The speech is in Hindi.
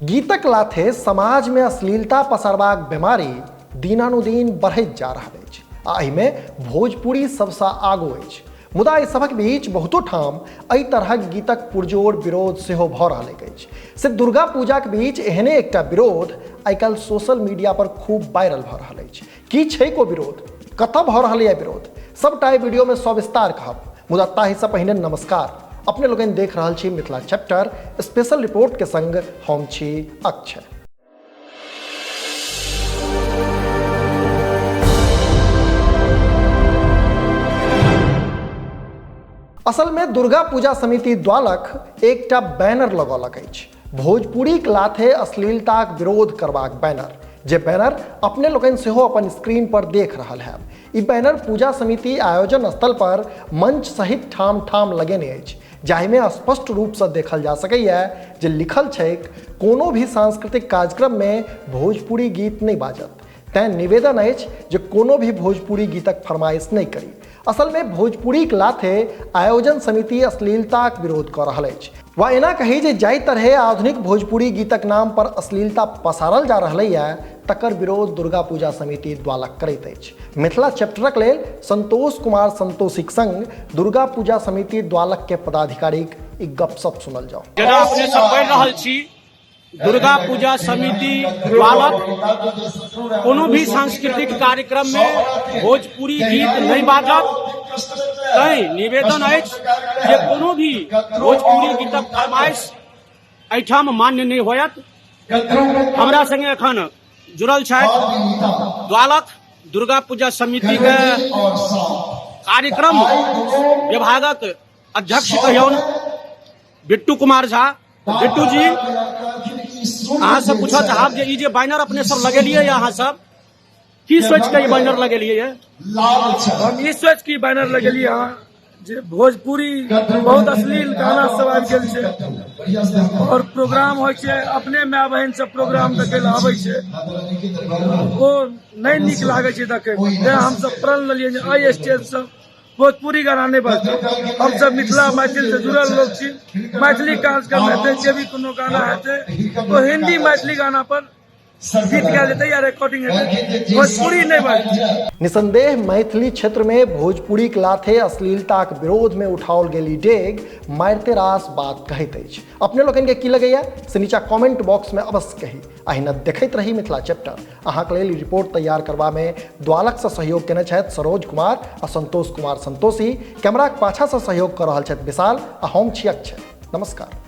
गीतक लाथे समाज में अश्लीलता पसरबाक बीमारी दिनानुदिन बढ़ैत जा रहल अछि आ एहिमे भोजपुरी सबसँ आगू अछि। मुदा एहि सभक बीच बहुतो ठाम एहि तरहक गीतक पुरजोर विरोध सेहो भऽ रहल अछि। से दुर्गा पूजाक बीच एहने एकटा विरोध आइकाल्हि सोशल मीडिया पर खूब वायरल भऽ रहल अछि। की छै को विरोध, कतऽ भऽ रहल यऽ विरोध, सबटा एहि वीडियो में सविस्तार कहब। मुदा ताहिसँ पहिने नमस्कार, अपने लोगन देख रहल छी मिथिला चैप्टर स्पेशल रिपोर्ट के संग हम छी अक्षय। असल में दुर्गा पूजा समिति द्वालक एकटा बैनर लगौलक अछि, भोजपुरीक लाथे अश्लीलताक विरोध करबाक बैनर, जे बैनर अपने लोगन सेहो अपन स्क्रीन पर देख रहल हैब। ई बैनर पूजा समिति आयोजन स्थल पर मंच सहित ठाम ठाम लगेने अछि, जाहिमे स्पष्ट रूपसँ देखल जा सकैए जे लिखल छैक कोनो भी सांस्कृतिक कार्यक्रम में भोजपुरी गीत नहीं बाजत। तैं निवेदन अछि जे कोनो भी भोजपुरी गीतक फरमाइश नहीं करी। असल में भोजपुरीक लाथे आयोजन समिति अश्लीलताक विरोध कऽ रहल अछि, वा एना कही जे जाहि तरहे आधुनिक भोजपुरी गीतक नाम पर अश्लीलता पसारल जा रहलैए तकर विरोध दुर्गा पूजा समिति द्वालक करैत अछि। मिथिला चैप्टरक लेल संतोष कुमार संतोषीक संग दुर्गा पूजा समिति द्वालक के पदाधिकारीक ई गपशप सुनल जाओ। जेना अपने सब पढ़ि रहल छी, दुर्गा पूजा समिति द्वालक कोनो भी सांस्कृतिक कार्यक्रम में भोजपुरी गीत नहीं बाजत। तैं निवेदन अछि जे कोनो भी भोजपुरी गीतक फरमाइश एहिठाम मान्य नहीं होयत। हमरा संगे एखन जुड़ल छथि द्वालक दुर्गा पूजा समिति के कार्यक्रम विभागक अध्यक्ष कहियौन बिट्टू कुमार झा। बिट्टू जी, अहाँ सब पूछऽ चाहब जे ई जे बैनर अपने सब लगेलिए अहाँ सब की सोच के ई बैनर लगेलिए? हम ई सोच के बैनर लगेलिए जे भोजपुरी बहुत अश्लील गाना सब आबि गेल छै और प्रोग्राम होइ छै, अपने माय बहन सब प्रोग्राम देखे ला आबै छै, ओ नहीं नीक लागे छै देखे में। तें हम सब प्रण लेलिए जे एहि स्टेज से भोजपुरी गाना नहीं बजतै। हम सब मिथिला मैथिल से जुड़ल लोग छी, मैथिली कार्यक्रम हेतै, जे भी कोनो गाना हेतै तो हिंदी मैथिली गाना पर गीत गायल जेतै या रिकॉर्डिंग हेतै, भोजपुरी नहीं बजतै। निसंदेह मैथिली क्षेत्र में भोजपुरी के लाथे अश्लीलताक विरोध में उठाओल गेली डेग मारिते रास बात कहैत अछि। अपने लोगन के की लगैया से नीचा कमेंट बॉक्स में अवश्य कही। अहिना देखैत रही मिथिला चैप्टर। अहाँक लेल रिपोर्ट तैयार करबा में द्वालक से सहयोग केने छथि सरोज कुमार आ संतोष कुमार संतोषी। कैमराक पाछा से सहयोग कर रहल छथि विशाल आ हम छी अक्षय। नमस्कार।